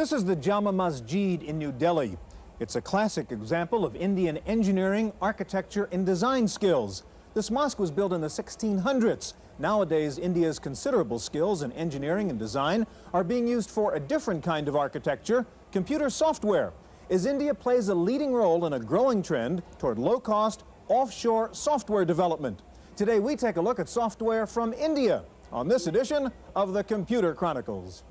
This is the Jama Masjid in New Delhi. It's a classic example of Indian engineering, architecture, and design skills. This mosque was built in the 1600s. Nowadays, India's considerable skills in engineering and design are being used for a different kind of architecture, computer software, as India plays a leading role in a growing trend toward low-cost, offshore software development. Today, we take a look at software from India on this edition of the Computer Chronicles.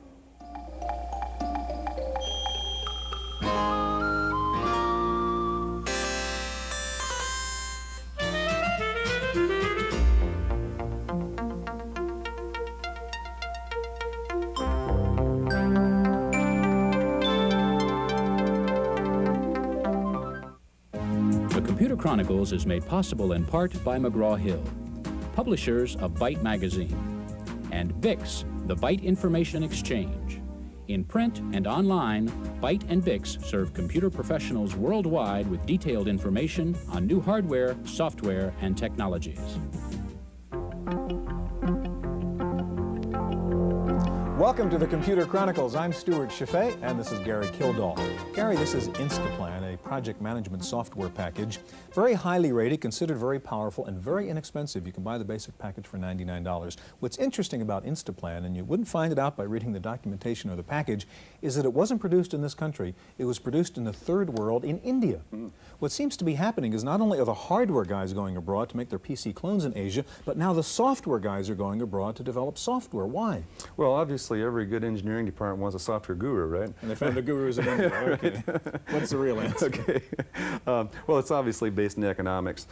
Computer Chronicles is made possible in part by McGraw-Hill, publishers of Byte magazine, and BIX, the Byte Information Exchange. In print and online, Byte and BIX serve computer professionals worldwide with detailed information on new hardware, software, and technologies. Welcome to the Computer Chronicles. I'm Stewart Cheifet, and this is Gary Kildall. Gary, this is Instaplan, a project management software package. Very highly rated, considered very powerful, and very inexpensive. You can buy the basic package for $99. What's interesting about Instaplan, and you wouldn't find it out by reading the documentation or the package, is that it wasn't produced in this country. It was produced in the third world in India. What seems to be happening is not only are the hardware guys going abroad to make their PC clones in Asia, but now the software guys are going abroad to develop software. Why? Well, obviously, every good engineering department wants a software guru, right? And they found the gurus in India. Okay. What's the real answer? Okay. Well, it's obviously based in economics.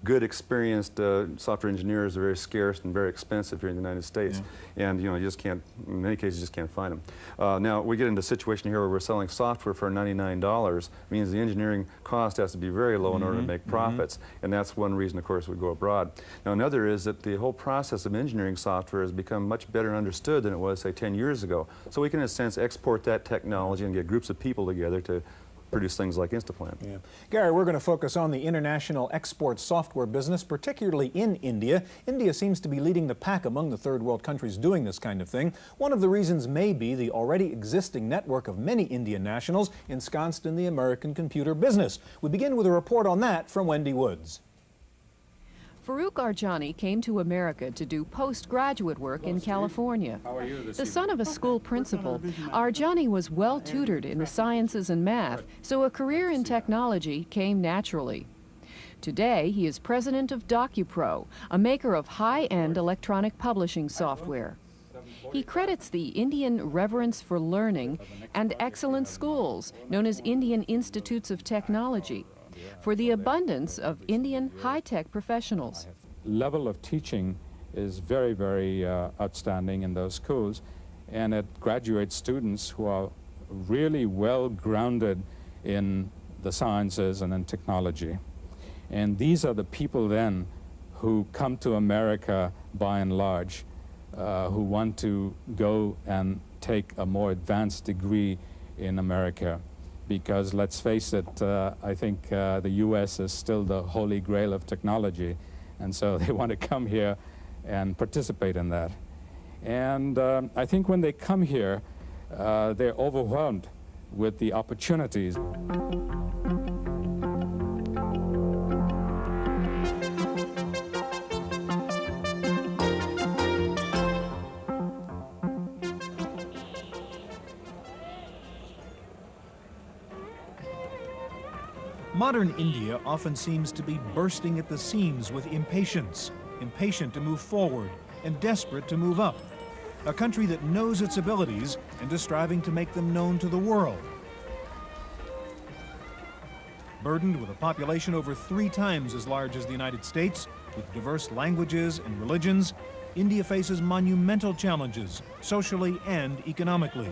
Good, experienced software engineers are very scarce and very expensive here in the United States. Yeah. And, you know, you just can't, in many cases, you just can't find them. Now, we get into a situation here where we're selling software for $99. Means the engineering cost has to be very low in order to make profits. And that's one reason, of course, we go abroad. Now, another is that the whole process of engineering software has become much better understood than it was, say, 10 years ago. So we can, in a sense, export that technology and get groups of people together to produce things like Instaplan. Yeah. Gary, we're going to focus on the international export software business, particularly in India. India seems to be leading the pack among the third world countries doing this kind of thing. One of the reasons may be the already existing network of many Indian nationals ensconced in the American computer business. We begin with a report on that from Wendy Woods. Farouk Arjani came to America to do postgraduate work in California. The son of a school principal, Arjani was well tutored in the sciences and math, so a career in technology came naturally. Today, he is president of DocuPro, a maker of high-end electronic publishing software. He credits the Indian reverence for learning and excellent schools, known as Indian Institutes of Technology, for the abundance of Indian high-tech professionals. Level of teaching is very, very outstanding in those schools, and it graduates students who are really well grounded in the sciences and in technology. And these are the people then who come to America by and large, who want to go and take a more advanced degree in America. Because let's face it, I think the U.S. is still the holy grail of technology, and so they want to come here and participate in that. And I think when they come here, they're overwhelmed with the opportunities. Modern India often seems to be bursting at the seams with impatience, impatient to move forward and desperate to move up. A country that knows its abilities and is striving to make them known to the world. Burdened with a population over 3 times as large as the United States, with diverse languages and religions, India faces monumental challenges, socially and economically.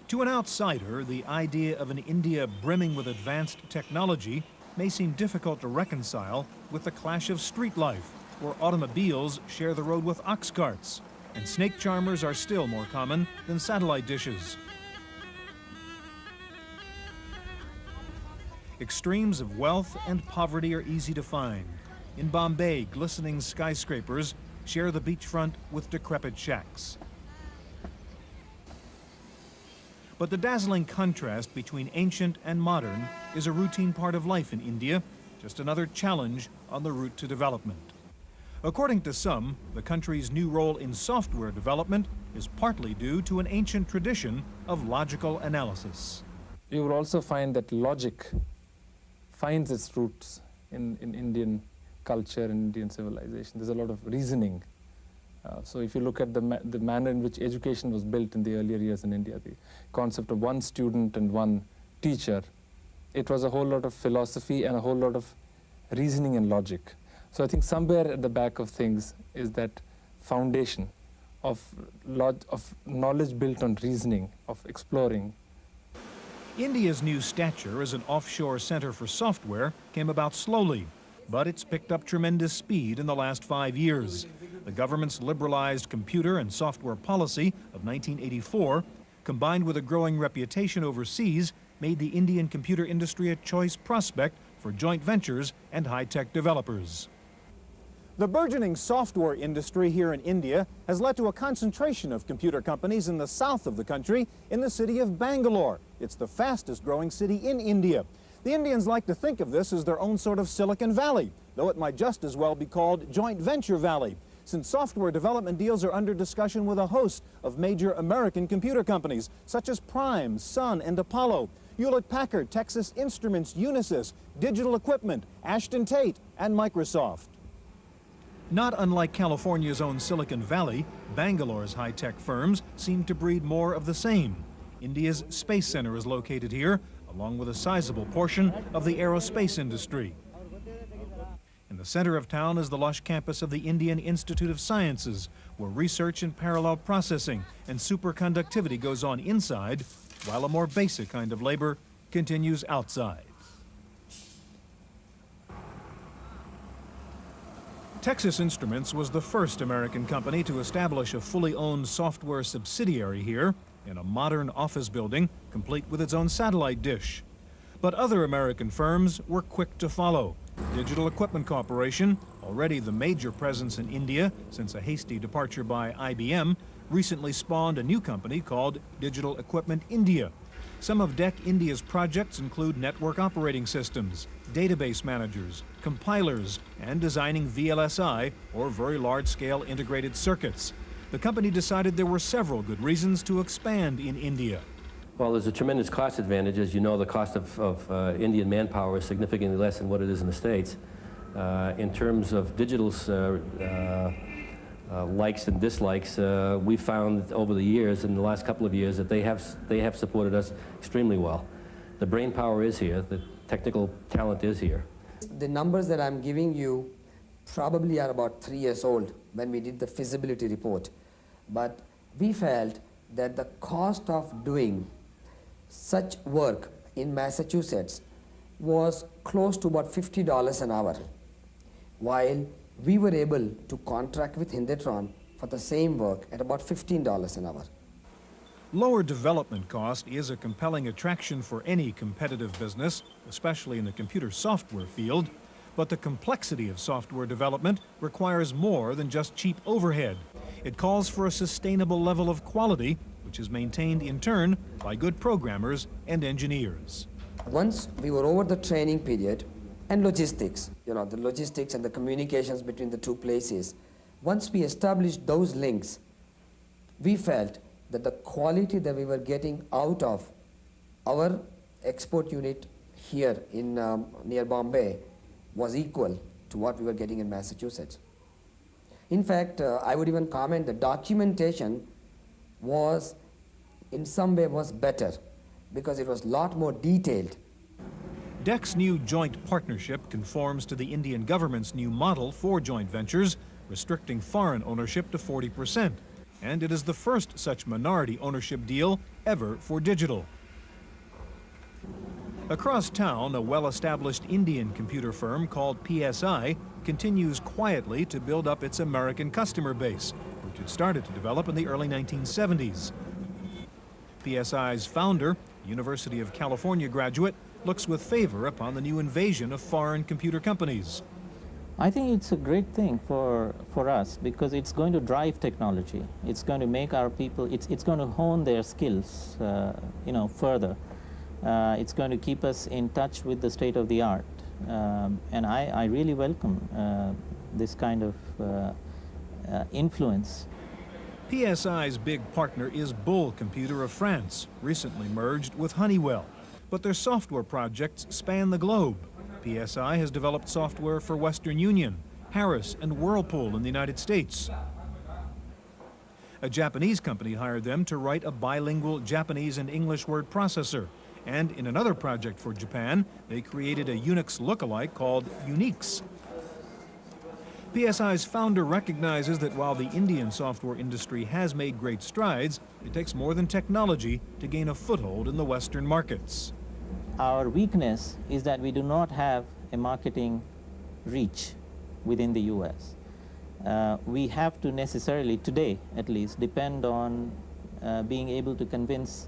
To an outsider, the idea of an India brimming with advanced technology may seem difficult to reconcile with the clash of street life, where automobiles share the road with ox carts, and snake charmers are still more common than satellite dishes. Extremes of wealth and poverty are easy to find. In Bombay, glistening skyscrapers share the beachfront with decrepit shacks. But the dazzling contrast between ancient and modern is a routine part of life in India, just another challenge on the route to development. According to some, the country's new role in software development is partly due to an ancient tradition of logical analysis. You will also find that logic finds its roots in Indian culture and Indian civilization. There's a lot of reasoning. So if you look at the manner in which education was built in the earlier years in India, the concept of one student and one teacher, it was a whole lot of philosophy and a whole lot of reasoning and logic. So I think somewhere at the back of things is that foundation of knowledge built on reasoning, of exploring. India's new stature as an offshore center for software came about slowly, but it's picked up tremendous speed in the last 5 years. The government's liberalized computer and software policy of 1984, combined with a growing reputation overseas, made the Indian computer industry a choice prospect for joint ventures and high-tech developers. The burgeoning software industry here in India has led to a concentration of computer companies in the south of the country in the city of Bangalore. It's the fastest growing city in India. The Indians like to think of this as their own sort of Silicon Valley, though it might just as well be called Joint Venture Valley, since software development deals are under discussion with a host of major American computer companies, such as Prime, Sun, and Apollo, Hewlett-Packard, Texas Instruments, Unisys, Digital Equipment, Ashton Tate, and Microsoft. Not unlike California's own Silicon Valley, Bangalore's high-tech firms seem to breed more of the same. India's Space Center is located here, along with a sizable portion of the aerospace industry. In the center of town is the lush campus of the Indian Institute of Sciences, where research in parallel processing and superconductivity goes on inside, while a more basic kind of labor continues outside. Texas Instruments was the first American company to establish a fully owned software subsidiary here in a modern office building, complete with its own satellite dish. But other American firms were quick to follow. Digital Equipment Corporation, already the major presence in India since a hasty departure by IBM, recently spawned a new company called Digital Equipment India. Some of DEC India's projects include network operating systems, database managers, compilers, and designing VLSI, or very large-scale integrated circuits. The company decided there were several good reasons to expand in India. Well, there's a tremendous cost advantage. As you know, the cost of Indian manpower is significantly less than what it is in the States. In terms of digital's likes and dislikes, we found over the years, in the last couple of years, that they have supported us extremely well. The brain power is here, the technical talent is here. The numbers that I'm giving you probably are about 3 years old when we did the feasibility report. But we felt that the cost of doing such work in Massachusetts was close to about $50 an hour, while we were able to contract with Hindetron for the same work at about $15 an hour. Lower development cost is a compelling attraction for any competitive business, especially in the computer software field, but the complexity of software development requires more than just cheap overhead. It calls for a sustainable level of quality, which is maintained in turn by good programmers and engineers. Once we were over the training period and logistics, the logistics and the communications between the two places, once we established those links, we felt that the quality that we were getting out of our export unit here in near Bombay was equal to what we were getting in Massachusetts. In fact, I would even comment the documentation was in some way was better because it was a lot more detailed. DEC's new joint partnership conforms to the Indian government's new model for joint ventures, restricting foreign ownership to 40%. And it is the first such minority ownership deal ever for digital. Across town, a well-established Indian computer firm called PSI continues quietly to build up its American customer base, which it started to develop in the early 1970s. PSI's founder, University of California graduate, looks with favor upon the new invasion of foreign computer companies. I think it's a great thing for us because it's going to drive technology. It's going to make our people, it's going to hone their skills, you know, further. It's going to keep us in touch with the state of the art. And I really welcome this kind of influence. PSI's big partner is Bull Computer of France, recently merged with Honeywell. But their software projects span the globe. PSI has developed software for Western Union, Harris, and Whirlpool in the United States. A Japanese company hired them to write a bilingual Japanese and English word processor. And in another project for Japan, they created a Unix lookalike called Unix. PSI's founder recognizes that while the Indian software industry has made great strides, it takes more than technology to gain a foothold in the Western markets. Our weakness is that we do not have a marketing reach within the US. We have to necessarily, today at least, depend on being able to convince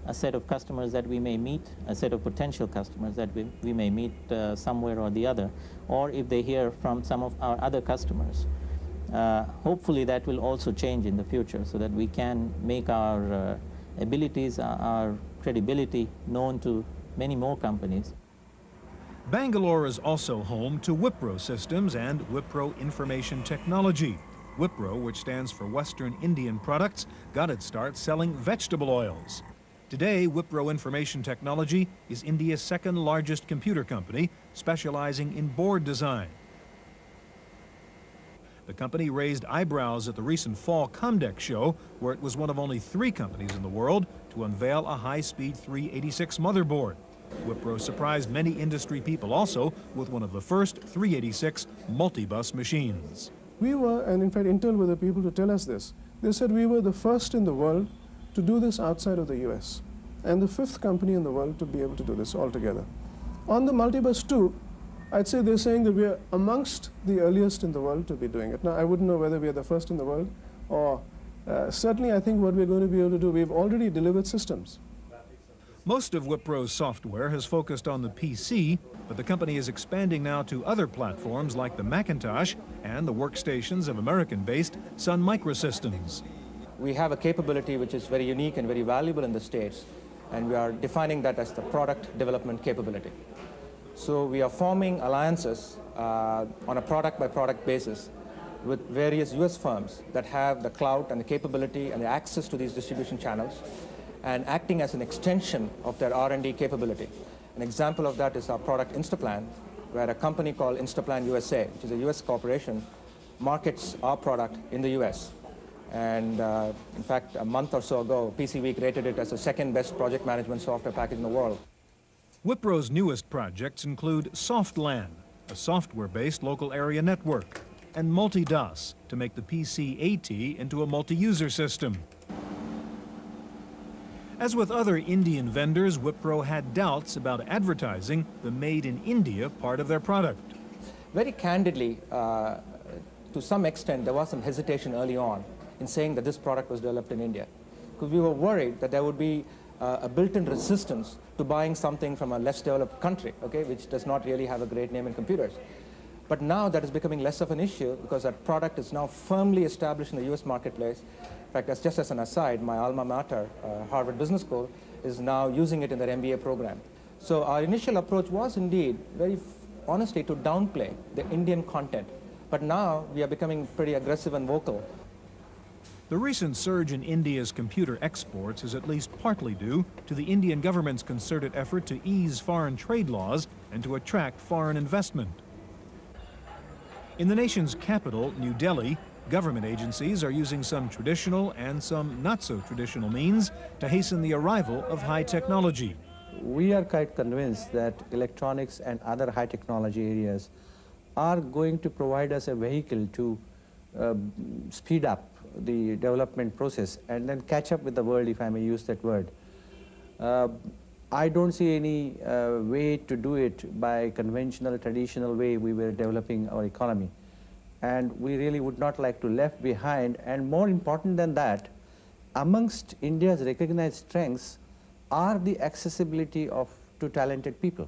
a set of customers that we may meet, a set of potential customers that we may meet somewhere or the other, or if they hear from some of our other customers. Hopefully that will also change in the future so that we can make our abilities, our credibility known to many more companies. Bangalore is also home to Wipro Systems and Wipro Information Technology. Wipro, which stands for Western Indian Products, got its start selling vegetable oils. Today, Wipro Information Technology is India's second largest computer company, specializing in board design. The company raised eyebrows at the recent Fall Comdex show, where it was one of only 3 companies in the world to unveil a high-speed 386 motherboard. Wipro surprised many industry people also with one of the first 386 multi-bus machines. We were, and in fact Intel were the people to tell us this. They said we were the first in the world to do this outside of the US, and the 5th company in the world to be able to do this altogether. On the multi-bus too, I'd say they're saying that we are amongst the earliest in the world to be doing it. Now, I wouldn't know whether we are the first in the world, or certainly I think what we're going to be able to do, we've already delivered systems. Most of Wipro's software has focused on the PC, but the company is expanding now to other platforms like the Macintosh and the workstations of American-based Sun Microsystems. We have a capability which is very unique and very valuable in the States, and we are defining that as the product development capability. So we are forming alliances on a product-by-product basis with various US firms that have the clout and the capability and the access to these distribution channels, and acting as an extension of their R&D capability. An example of that is our product Instaplan, where a company called Instaplan USA, which is a US corporation, markets our product in the US. And in fact, a month or so ago, PC Week rated it as the 2nd best project management software package in the world. Wipro's newest projects include SoftLAN, a software-based local area network, and Multi-DOS to make the PC-AT into a multi-user system. As with other Indian vendors, Wipro had doubts about advertising the Made in India part of their product. Very candidly, to some extent, there was some hesitation early on in saying that this product was developed in India, because we were worried that there would be a built-in resistance to buying something from a less developed country, okay, which does not really have a great name in computers. But now that is becoming less of an issue because that product is now firmly established in the US marketplace. In fact, just as an aside, my alma mater, Harvard Business School, is now using it in their MBA program. So our initial approach was indeed, very honestly, to downplay the Indian content. But now we are becoming pretty aggressive and vocal. The recent surge in India's computer exports is at least partly due to the Indian government's concerted effort to ease foreign trade laws and to attract foreign investment. In the nation's capital, New Delhi, government agencies are using some traditional and some not-so-traditional means to hasten the arrival of high technology. We are quite convinced that electronics and other high technology areas are going to provide us a vehicle to speed up the development process and then catch up with the world, if I may use that word. I don't see any way to do it by conventional, traditional way we were developing our economy. And we really would not like to left behind, and more important than that, amongst India's recognized strengths are the accessibility to talented people.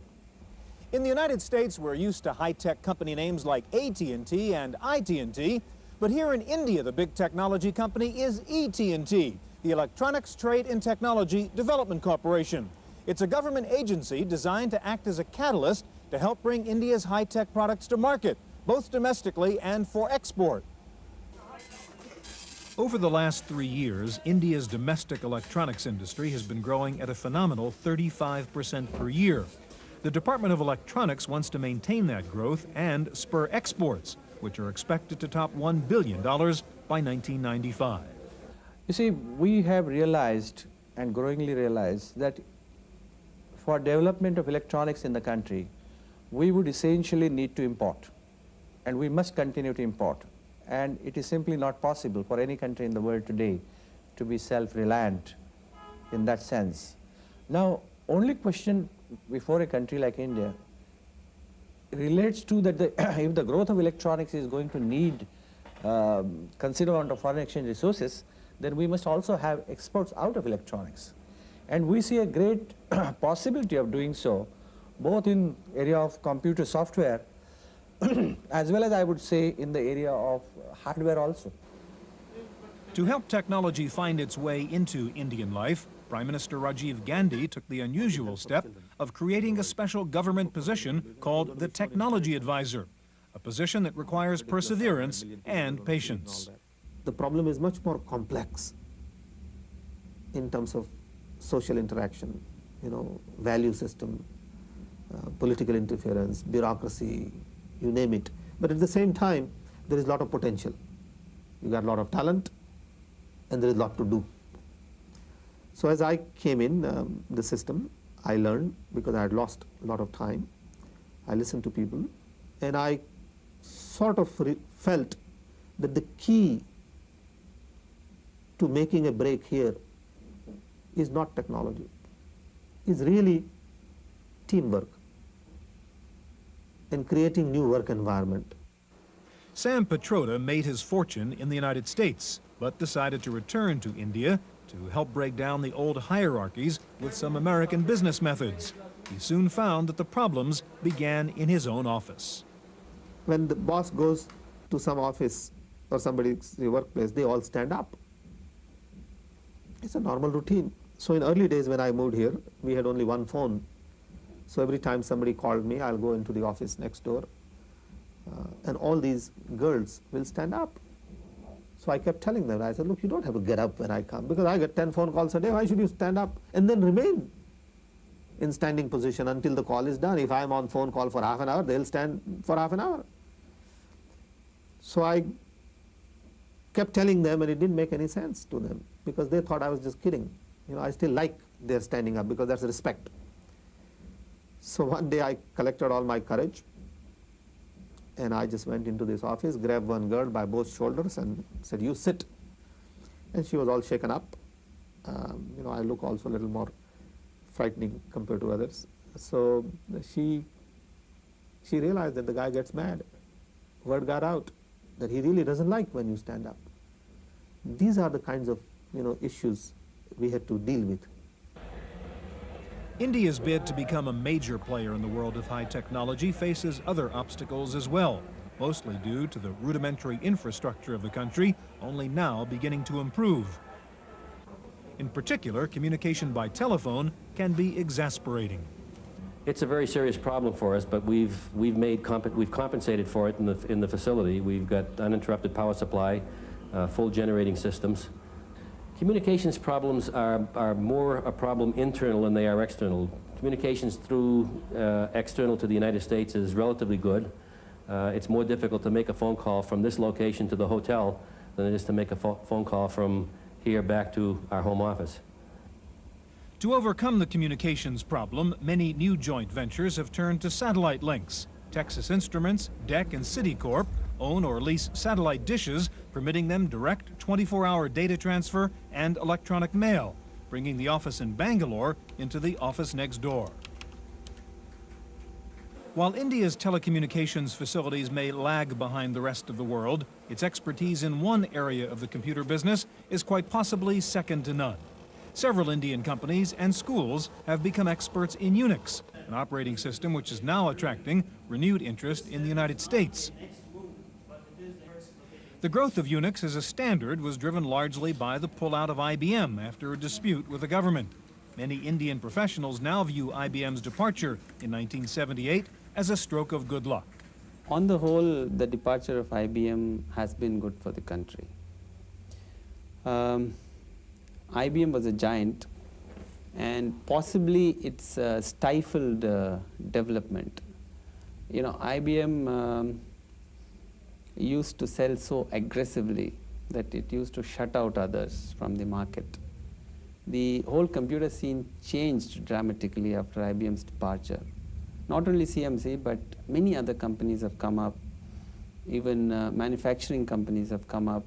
In the United States, we're used to high-tech company names like AT&T and IT&T, but here in India, the big technology company is ET&T, the Electronics Trade and Technology Development Corporation. It's a government agency designed to act as a catalyst to help bring India's high-tech products to market, both domestically and for export. Over the last 3 years, India's domestic electronics industry has been growing at a phenomenal 35% per year. The Department of Electronics wants to maintain that growth and spur exports, which are expected to top $1 billion by 1995. You see, we have realized and growingly realized that for development of electronics in the country, we would essentially need to import, and we must continue to import. And it is simply not possible for any country in the world today to be self-reliant in that sense. Now, only question before a country like India relates to that if the growth of electronics is going to need considerable amount of foreign exchange resources, then we must also have exports out of electronics. And we see a great possibility of doing so, both in area of computer software as well as, I would say, in the area of hardware also. To help technology find its way into Indian life, Prime Minister Rajiv Gandhi took the unusual step of creating a special government position called the Technology Advisor, a position that requires perseverance and patience. The problem is much more complex in terms of social interaction, value system, political interference, bureaucracy, you name it. But at the same time, there is a lot of potential. You got a lot of talent, and there is a lot to do. So as I came in the system, I learned because I had lost a lot of time. I listened to people, and I sort of felt that the key to making a break here is not technology, is really teamwork and creating new work environment. Sam Petroda made his fortune in the United States, but decided to return to India to help break down the old hierarchies with some American business methods. He soon found that the problems began in his own office. When the boss goes to some office or somebody's workplace, they all stand up. It's a normal routine. So in early days when I moved here, we had only one phone. So every time somebody called me, I'll go into the office next door, and all these girls will stand up. So I kept telling them, I said, look, you don't have to get up when I come, because I get 10 phone calls a day. Why should you stand up and then remain in standing position until the call is done? If I'm on phone call for half an hour, they'll stand for half an hour. So I kept telling them, and it didn't make any sense to them, because they thought I was just kidding. I still like their standing up, because that's respect. So one day I collected all my courage, and I just went into this office, grabbed one girl by both shoulders and said, you sit. And she was all shaken up. I look also a little more frightening compared to others. So she realized that the guy gets mad. Word got out that he really doesn't like when you stand up. These are the kinds of issues we had to deal with. India's bid to become a major player in the world of high technology faces other obstacles as well, mostly due to the rudimentary infrastructure of the country, only now beginning to improve. In particular, communication by telephone can be exasperating. It's a very serious problem for us, but we've compensated for it in the facility. We've got uninterrupted power supply, full generating systems. Communications problems are more a problem internal than they are external. Communications through external to the United States is relatively good. It's more difficult to make a phone call from this location to the hotel than it is to make a phone call from here back to our home office. To overcome the communications problem, many new joint ventures have turned to satellite links. Texas Instruments, DEC, and Citicorp own or lease satellite dishes, permitting them direct 24-hour data transfer and electronic mail, bringing the office in Bangalore into the office next door. While India's telecommunications facilities may lag behind the rest of the world, its expertise in one area of the computer business is quite possibly second to none. Several Indian companies and schools have become experts in Unix, an operating system which is now attracting renewed interest in the United States. The growth of Unix as a standard was driven largely by the pullout of IBM after a dispute with the government. Many Indian professionals now view IBM's departure in 1978 as a stroke of good luck. On the whole, the departure of IBM has been good for the country. IBM was a giant, and possibly it's stifled development. You know, IBM used to sell so aggressively that it used to shut out others from the market. The whole computer scene changed dramatically after IBM's departure. Not only CMC, but many other companies have come up. Even manufacturing companies have come up.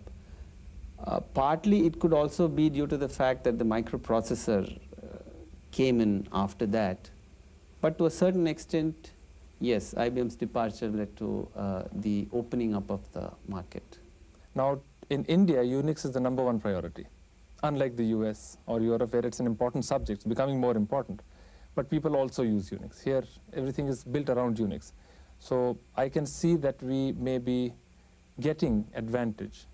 Partly it could also be due to the fact that the microprocessor came in after that. But to a certain extent, yes, IBM's departure led to the opening up of the market. Now, in India, Unix is the #1 priority, unlike the US or Europe, where it's an important subject, it's becoming more important. But people also use Unix. Here, everything is built around Unix. So I can see that we may be getting advantage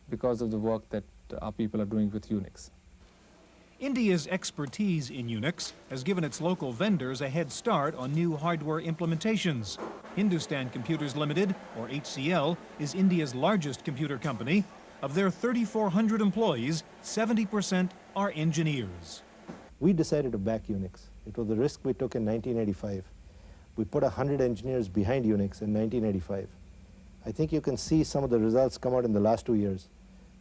because of the work that our people are doing with Unix. India's expertise in Unix has given its local vendors a head start on new hardware implementations. Hindustan Computers Limited, or HCL, is India's largest computer company. Of their 3,400 employees, 70% are engineers. We decided to back Unix. It was the risk we took in 1985. We put 100 engineers behind Unix in 1985. I think you can see some of the results come out in the last 2 years.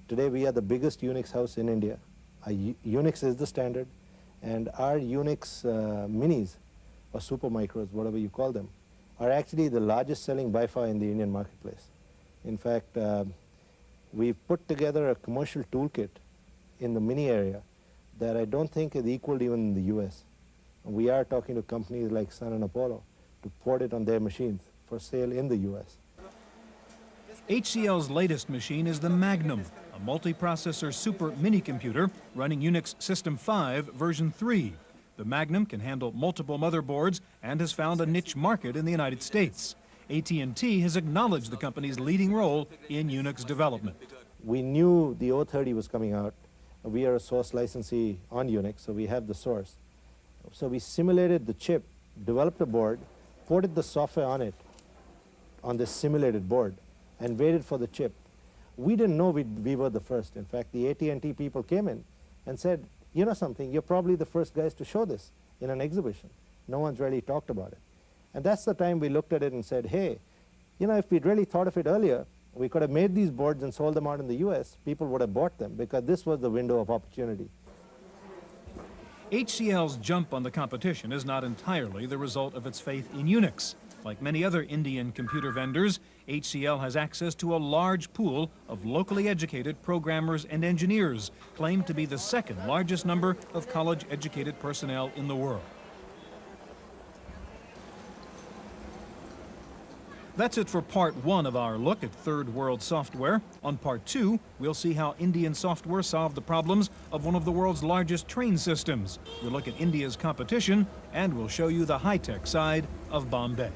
Today we are the biggest Unix house in India. Unix is the standard, and our Unix minis, or super micros, whatever you call them, are actually the largest selling by far in the Indian marketplace. In fact, we've put together a commercial toolkit in the mini area that I don't think is equaled even in the US. And we are talking to companies like Sun and Apollo to port it on their machines for sale in the US. HCL's latest machine is the Magnum, a multi-processor super mini-computer running Unix System 5 version 3. The Magnum can handle multiple motherboards and has found a niche market in the United States. AT&T has acknowledged the company's leading role in Unix development. We knew the 030 was coming out. We are a source licensee on Unix, so we have the source. So we simulated the chip, developed a board, ported the software on it, on this simulated board, and waited for the chip. We didn't know we were the first. In fact, the AT&T people came in and said, you know something, you're probably the first guys to show this in an exhibition. No one's really talked about it. And that's the time we looked at it and said, hey, you know, if we'd really thought of it earlier, we could have made these boards and sold them out in the US. People would have bought them because this was the window of opportunity. HCL's jump on the competition is not entirely the result of its faith in Unix. Like many other Indian computer vendors, HCL has access to a large pool of locally educated programmers and engineers, claimed to be the second largest number of college-educated personnel in the world. That's it for part one of our look at third world software. On part two, we'll see how Indian software solved the problems of one of the world's largest train systems. We'll look at India's competition, and we'll show you the high-tech side of Bombay.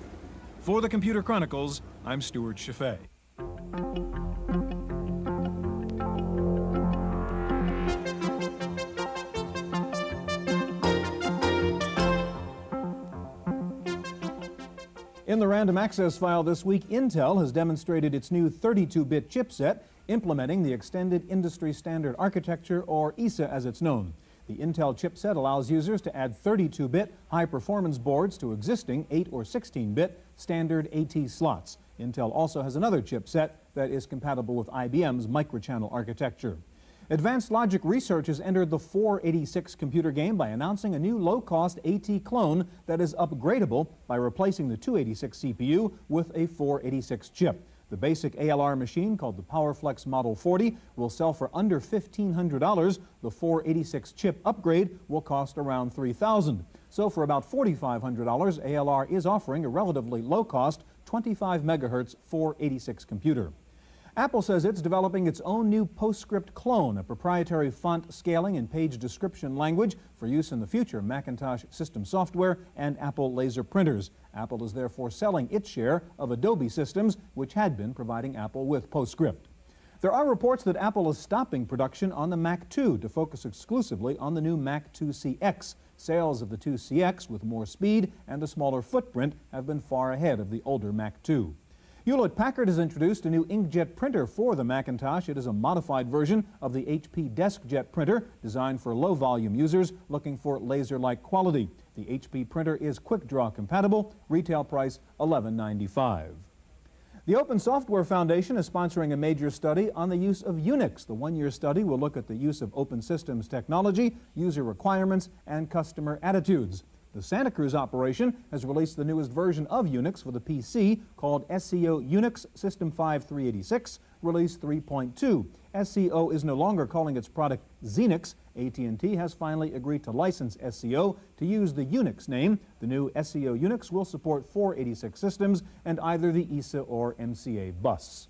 For the Computer Chronicles, I'm Stewart Cheifet. In the random access file this week, Intel has demonstrated its new 32-bit chipset, implementing the Extended Industry Standard Architecture, or EISA as it's known. The Intel chipset allows users to add 32-bit high-performance boards to existing 8 or 16-bit standard AT slots. Intel also has another chipset that is compatible with IBM's microchannel architecture. Advanced Logic Research has entered the 486 computer game by announcing a new low-cost AT clone that is upgradable by replacing the 286 CPU with a 486 chip. The basic ALR machine, called the PowerFlex Model 40, will sell for under $1,500. The 486 chip upgrade will cost around $3,000. So for about $4,500, ALR is offering a relatively low-cost 25 megahertz 486 computer. Apple says it's developing its own new PostScript clone, a proprietary font scaling and page description language for use in the future Macintosh system software and Apple laser printers. Apple is therefore selling its share of Adobe Systems, which had been providing Apple with PostScript. There are reports that Apple is stopping production on the Mac 2 to focus exclusively on the new Mac 2CX. Sales of the 2CX with more speed and a smaller footprint have been far ahead of the older Mac 2. Hewlett-Packard has introduced a new inkjet printer for the Macintosh. It is a modified version of the HP DeskJet printer designed for low-volume users looking for laser-like quality. The HP printer is quick-draw compatible, retail price $11.95. The Open Software Foundation is sponsoring a major study on the use of Unix. The one-year study will look at the use of open systems technology, user requirements, and customer attitudes. The Santa Cruz operation has released the newest version of Unix for the PC called SCO Unix System 5386, Release 3.2. SCO is no longer calling its product Xenix. AT&T has finally agreed to license SCO to use the Unix name. The new SCO Unix will support 486 systems and either the ESA or MCA bus.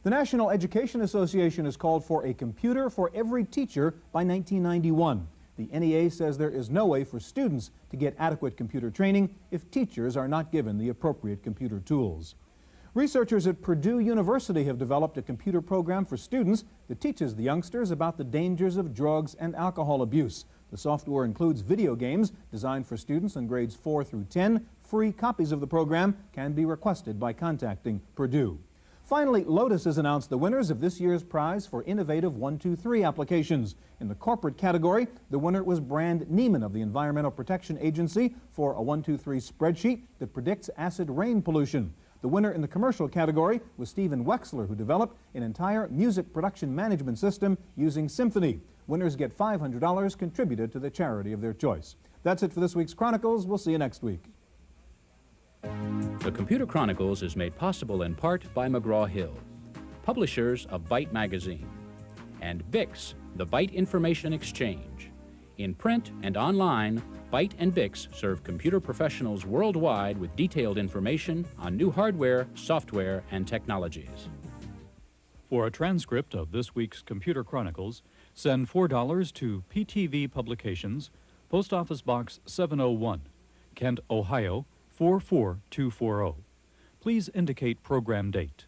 The National Education Association has called for a computer for every teacher by 1991. The NEA says there is no way for students to get adequate computer training if teachers are not given the appropriate computer tools. Researchers at Purdue University have developed a computer program for students that teaches the youngsters about the dangers of drugs and alcohol abuse. The software includes video games designed for students in grades 4 through 10. Free copies of the program can be requested by contacting Purdue. Finally, Lotus has announced the winners of this year's prize for innovative 1-2-3 applications. In the corporate category, the winner was Brand Neiman of the Environmental Protection Agency for a 1-2-3 spreadsheet that predicts acid rain pollution. The winner in the commercial category was Stephen Wexler, who developed an entire music production management system using Symphony. Winners get $500 contributed to the charity of their choice. That's it for this week's Chronicles. We'll see you next week. The Computer Chronicles is made possible in part by McGraw-Hill, publishers of Byte Magazine, and BIX, the Byte Information Exchange. In print and online, Byte and BIX serve computer professionals worldwide with detailed information on new hardware, software, and technologies. For a transcript of this week's Computer Chronicles, send $4 to PTV Publications, Post Office Box 701, Kent, Ohio 44240. Please indicate program date.